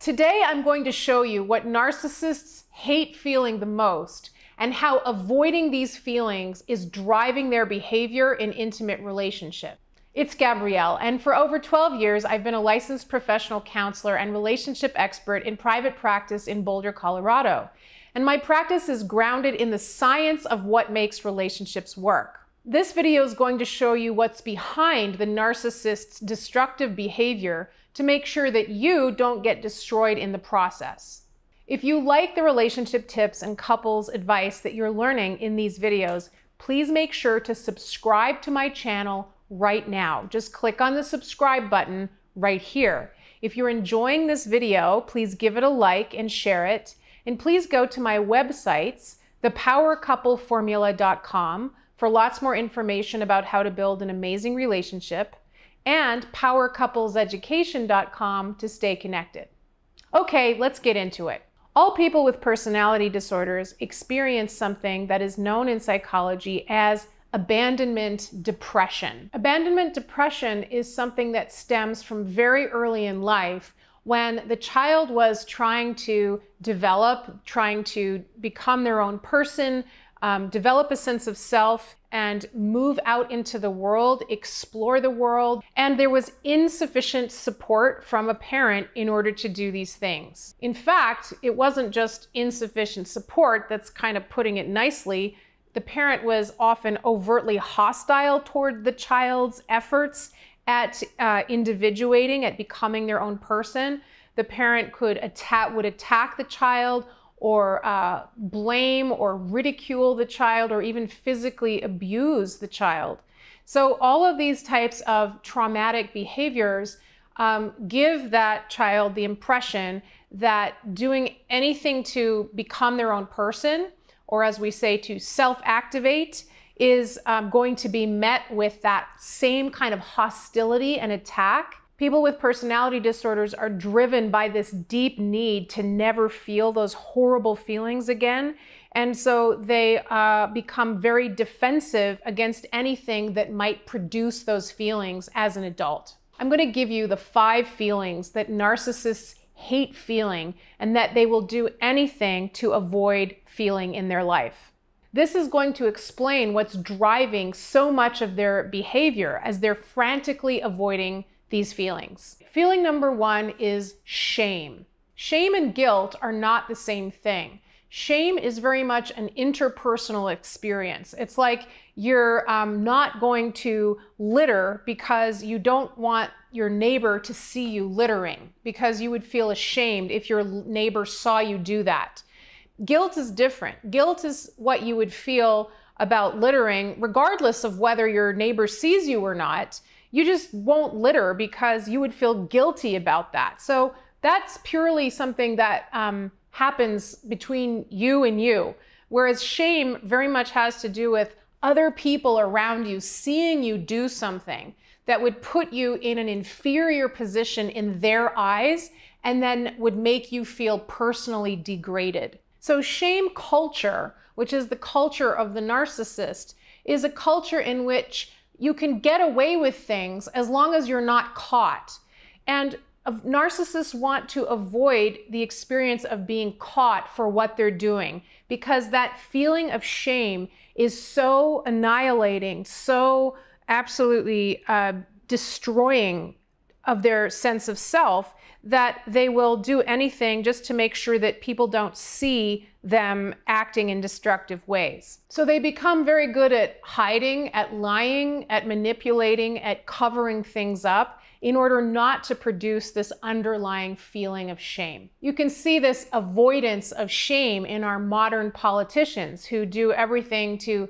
Today I'm going to show you what narcissists hate feeling the most and how avoiding these feelings is driving their behavior in intimate relationships. It's Gabrielle, and for over 12 years I've been a licensed professional counselor and relationship expert in private practice in Boulder, Colorado. And my practice is grounded in the science of what makes relationships work. This video is going to show you what's behind the narcissist's destructive behavior to make sure that you don't get destroyed in the process. If you like the relationship tips and couples advice that you're learning in these videos, please make sure to subscribe to my channel right now. Just click on the subscribe button right here. If you're enjoying this video, please give it a like and share it. And please go to my websites, thepowercoupleformula.com, for lots more information about how to build an amazing relationship, and powercoupleseducation.com to stay connected. Okay, let's get into it. All people with personality disorders experience something that is known in psychology as abandonment depression. Abandonment depression is something that stems from very early in life when the child was trying to develop, trying to become their own person, develop a sense of self, and move out into the world, explore the world, and there was insufficient support from a parent in order to do these things. In fact, it wasn't just insufficient support, that's kind of putting it nicely. The parent was often overtly hostile toward the child's efforts at individuating, at becoming their own person. The parent would attack the child, or blame or ridicule the child, or even physically abuse the child. So all of these types of traumatic behaviors give that child the impression that doing anything to become their own person, or as we say, to self-activate, is going to be met with that same kind of hostility and attack. People with personality disorders are driven by this deep need to never feel those horrible feelings again. And so they become very defensive against anything that might produce those feelings as an adult. I'm going to give you the 5 feelings that narcissists hate feeling and that they will do anything to avoid feeling in their life. This is going to explain what's driving so much of their behavior as they're frantically avoiding these feelings. Feeling number 1 is shame. Shame and guilt are not the same thing. Shame is very much an interpersonal experience. It's like you're not going to litter because you don't want your neighbor to see you littering, because you would feel ashamed if your neighbor saw you do that. Guilt is different. Guilt is what you would feel about littering, regardless of whether your neighbor sees you or not. You just won't litter because you would feel guilty about that. So that's purely something that happens between you and you. Whereas shame very much has to do with other people around you seeing you do something that would put you in an inferior position in their eyes and then would make you feel personally degraded. So shame culture, which is the culture of the narcissist, is a culture in which you can get away with things as long as you're not caught. And narcissists want to avoid the experience of being caught for what they're doing, because that feeling of shame is so annihilating, so absolutely destroying of their sense of self, that they will do anything just to make sure that people don't see them acting in destructive ways. So they become very good at hiding, at lying, at manipulating, at covering things up in order not to produce this underlying feeling of shame. You can see this avoidance of shame in our modern politicians who do everything to,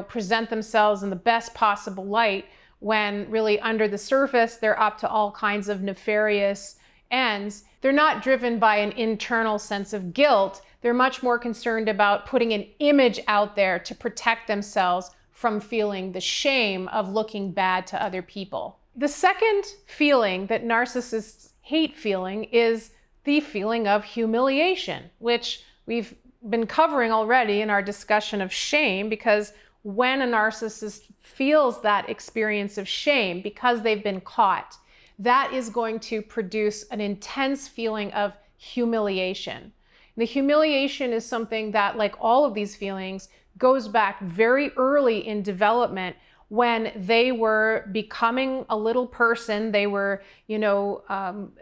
present themselves in the best possible light, when really under the surface they're up to all kinds of nefarious ends. They're not driven by an internal sense of guilt. They're much more concerned about putting an image out there to protect themselves from feeling the shame of looking bad to other people. The second feeling that narcissists hate feeling is the feeling of humiliation, which we've been covering already in our discussion of shame, because when a narcissist feels that experience of shame because they've been caught, that is going to produce an intense feeling of humiliation. The humiliation is something that, like all of these feelings, goes back very early in development when they were becoming a little person. They were,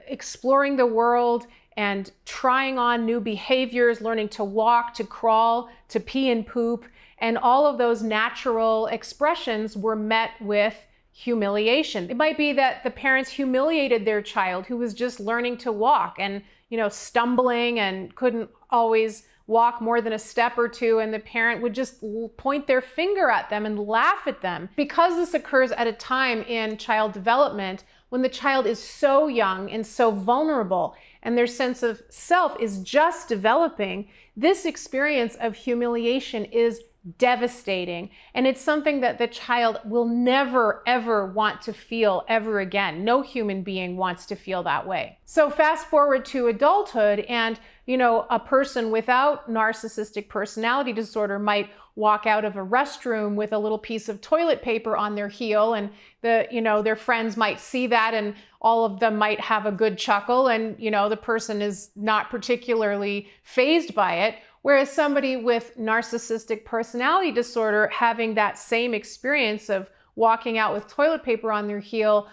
exploring the world and trying on new behaviors, learning to walk, to crawl, to pee and poop. And all of those natural expressions were met with humiliation. It might be that the parents humiliated their child who was just learning to walk and, stumbling and couldn't always walk more than a step or two, and the parent would just point their finger at them and laugh at them. Because this occurs at a time in child development when the child is so young and so vulnerable and their sense of self is just developing, this experience of humiliation is devastating. And it's something that the child will never, ever want to feel ever again. No human being wants to feel that way. So fast forward to adulthood, and a person without narcissistic personality disorder might walk out of a restroom with a little piece of toilet paper on their heel, and their friends might see that, and all of them might have a good chuckle, and the person is not particularly fazed by it. Whereas somebody with narcissistic personality disorder having that same experience of walking out with toilet paper on their heel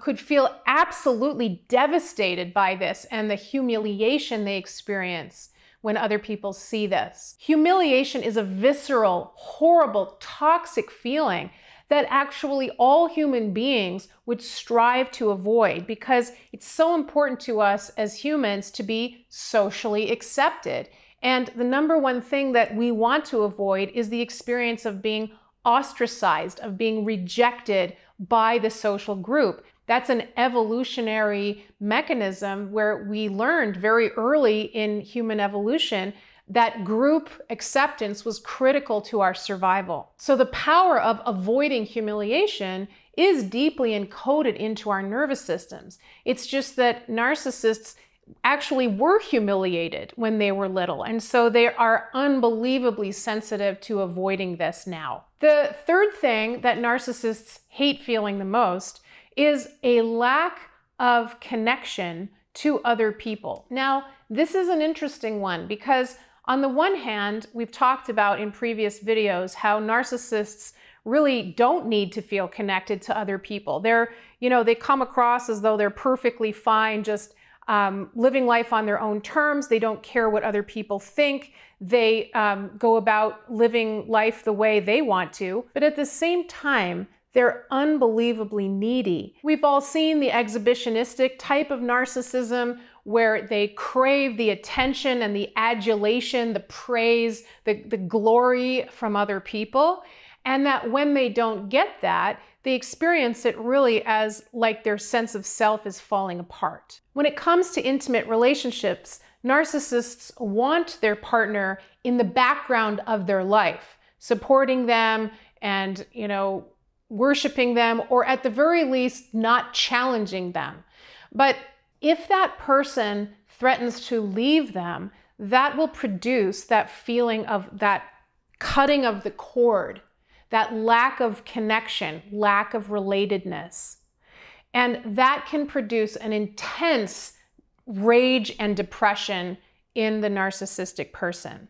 could feel absolutely devastated by this and the humiliation they experience when other people see this. Humiliation is a visceral, horrible, toxic feeling that actually all human beings would strive to avoid, because it's so important to us as humans to be socially accepted. And the number one thing that we want to avoid is the experience of being ostracized, of being rejected by the social group. That's an evolutionary mechanism where we learned very early in human evolution that group acceptance was critical to our survival. So the power of avoiding humiliation is deeply encoded into our nervous systems. It's just that narcissists actually were humiliated when they were little, and so they are unbelievably sensitive to avoiding this now. The third thing that narcissists hate feeling the most is a lack of connection to other people. Now, this is an interesting one because on the one hand, we've talked about in previous videos how narcissists really don't need to feel connected to other people. They come across as though they're perfectly fine just living life on their own terms. They don't care what other people think. They go about living life the way they want to. But at the same time, they're unbelievably needy. We've all seen the exhibitionistic type of narcissism where they crave the attention and the adulation, the praise, the glory from other people. And that when they don't get that, they experience it really as like their sense of self is falling apart. When it comes to intimate relationships, narcissists want their partner in the background of their life, supporting them and, worshiping them, or at the very least, not challenging them. But if that person threatens to leave them, that will produce that feeling of that cutting of the cord, that lack of connection, lack of relatedness. And that can produce an intense rage and depression in the narcissistic person.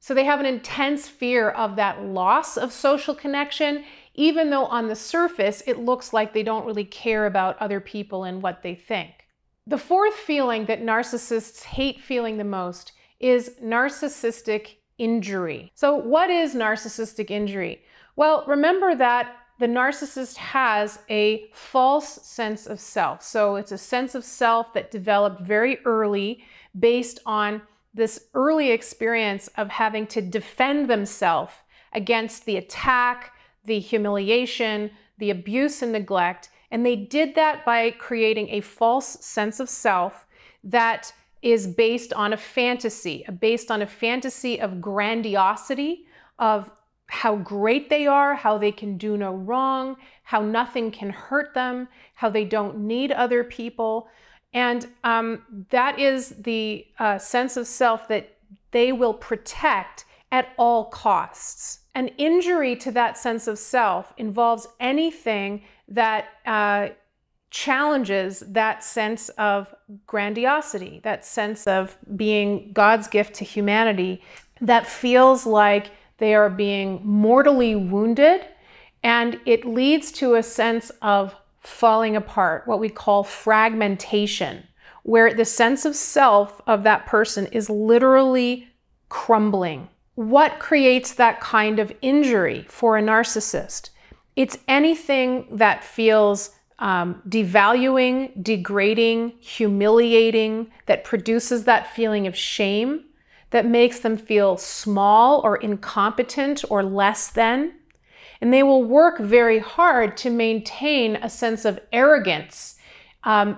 So they have an intense fear of that loss of social connection, even though on the surface it looks like they don't really care about other people and what they think. The fourth feeling that narcissists hate feeling the most is narcissistic injury. So what is narcissistic injury? Well, remember that the narcissist has a false sense of self. So it's a sense of self that developed very early based on this early experience of having to defend themselves against the attack, the humiliation, the abuse and neglect. And they did that by creating a false sense of self that is based on a fantasy of grandiosity, of how great they are, how they can do no wrong, how nothing can hurt them, how they don't need other people. And that is the sense of self that they will protect at all costs. An injury to that sense of self involves anything that challenges that sense of grandiosity, that sense of being God's gift to humanity, that feels like they are being mortally wounded, and it leads to a sense of falling apart, what we call fragmentation, where the sense of self of that person is literally crumbling. What creates that kind of injury for a narcissist? It's anything that feels devaluing, degrading, humiliating, that produces that feeling of shame, that makes them feel small or incompetent or less than. And they will work very hard to maintain a sense of arrogance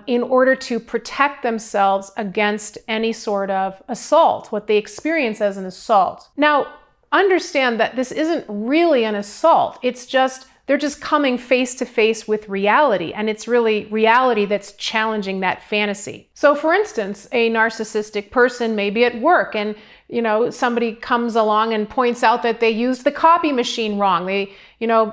in order to protect themselves against any sort of assault, what they experience as an assault. Now, understand that this isn't really an assault. It's just, they're just coming face to face with reality, and it's really reality that's challenging that fantasy. So for instance, a narcissistic person may be at work and somebody comes along and points out that they used the copy machine wrong. They,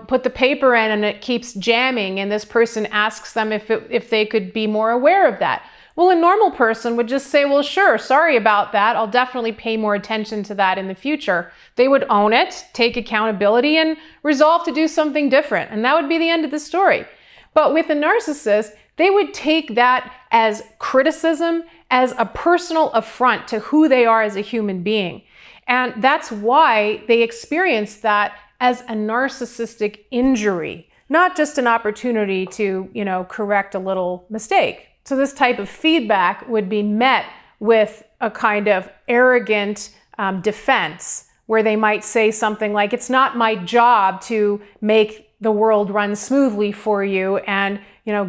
put the paper in and it keeps jamming, and this person asks them if they could be more aware of that. Well, a normal person would just say, well, sure, sorry about that. I'll definitely pay more attention to that in the future. They would own it, take accountability, and resolve to do something different. And that would be the end of the story. But with a narcissist, they would take that as criticism, as a personal affront to who they are as a human being. And that's why they experience that as a narcissistic injury, not just an opportunity to, correct a little mistake. So this type of feedback would be met with a kind of arrogant defense, where they might say something like, it's not my job to make the world run smoothly for you and,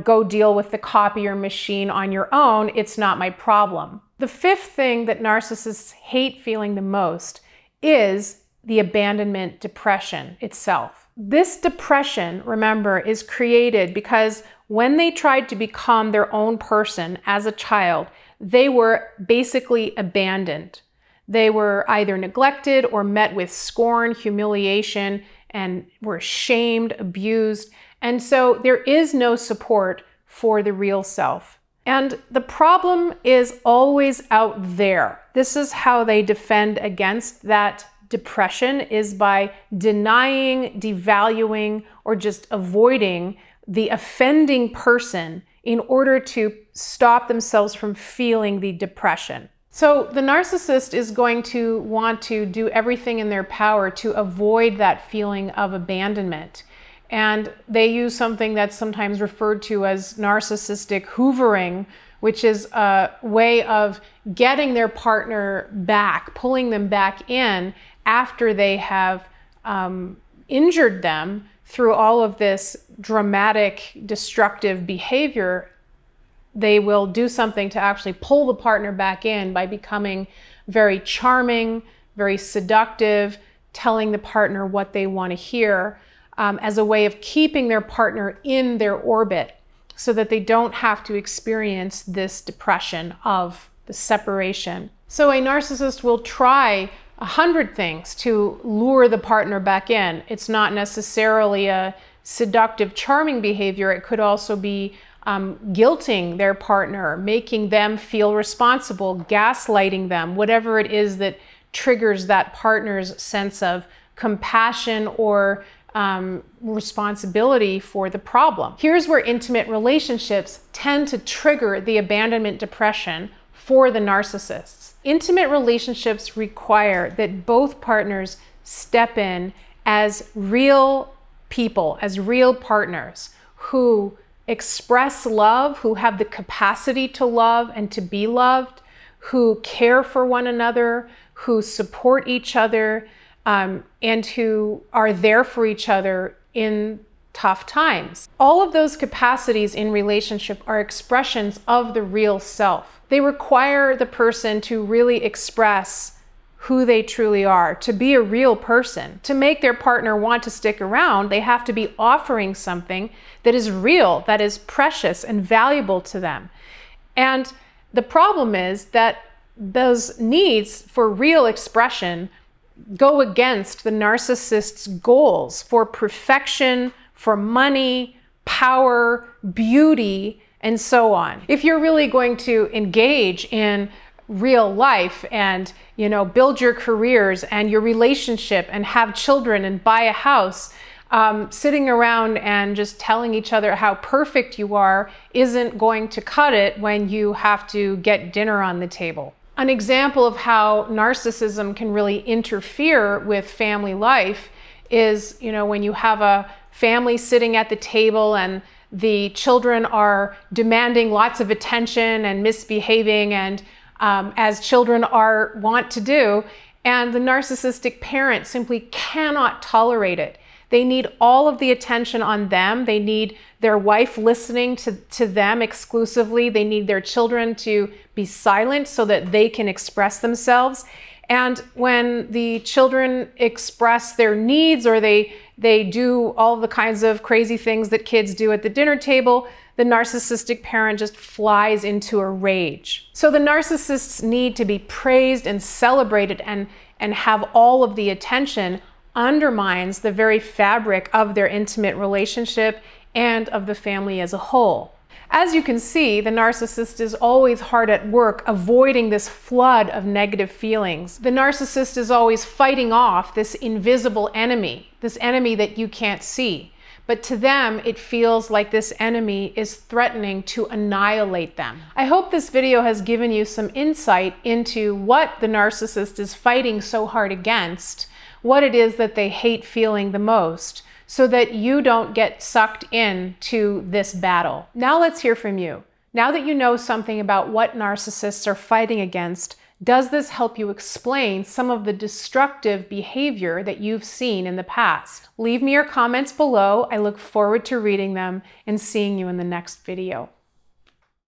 go deal with the copier machine on your own. It's not my problem. The fifth thing that narcissists hate feeling the most is the abandonment depression itself. This depression, remember, is created because when they tried to become their own person as a child, they were basically abandoned. They were either neglected or met with scorn, humiliation, and were shamed, abused. And so there is no support for the real self. And the problem is always out there. This is how they defend against that depression, is by denying, devaluing, or just avoiding the offending person in order to stop themselves from feeling the depression. So the narcissist is going to want to do everything in their power to avoid that feeling of abandonment. And they use something that's sometimes referred to as narcissistic hoovering, which is a way of getting their partner back, pulling them back in after they have injured them through all of this dramatic, destructive behavior. They will do something to actually pull the partner back in by becoming very charming, very seductive, telling the partner what they want to hear, as a way of keeping their partner in their orbit so that they don't have to experience this depression of the separation. So a narcissist will try 100 things to lure the partner back in. It's not necessarily a seductive, charming behavior. It could also be guilting their partner, making them feel responsible, gaslighting them, whatever it is that triggers that partner's sense of compassion or responsibility for the problem. Here's where intimate relationships tend to trigger the abandonment depression for the narcissists. Intimate relationships require that both partners step in as real people, as real partners who express love, who have the capacity to love and to be loved, who care for one another, who support each other, and who are there for each other in tough times. All of those capacities in relationship are expressions of the real self. They require the person to really express who they truly are, to be a real person. To make their partner want to stick around, they have to be offering something that is real, that is precious and valuable to them. And the problem is that those needs for real expression go against the narcissist's goals for perfection, for money, power, beauty, and so on. If you're really going to engage in real life and, build your careers and your relationship and have children and buy a house, sitting around and just telling each other how perfect you are isn't going to cut it when you have to get dinner on the table. An example of how narcissism can really interfere with family life is, when you have a family sitting at the table and the children are demanding lots of attention and misbehaving, and as children want to do, and the narcissistic parent simply cannot tolerate it. They need all of the attention on them. They need their wife listening to them exclusively. They need their children to be silent so that they can express themselves. And when the children express their needs, or they do all the kinds of crazy things that kids do at the dinner table, the narcissistic parent just flies into a rage. So the narcissists need to be praised and celebrated, and have all of the attention undermines the very fabric of their intimate relationship and of the family as a whole. As you can see, the narcissist is always hard at work avoiding this flood of negative feelings. The narcissist is always fighting off this invisible enemy, this enemy that you can't see. But to them, it feels like this enemy is threatening to annihilate them. I hope this video has given you some insight into what the narcissist is fighting so hard against, what it is that they hate feeling the most, so that you don't get sucked into this battle. Now let's hear from you. Now that you know something about what narcissists are fighting against, does this help you explain some of the destructive behavior that you've seen in the past? Leave me your comments below. I look forward to reading them and seeing you in the next video.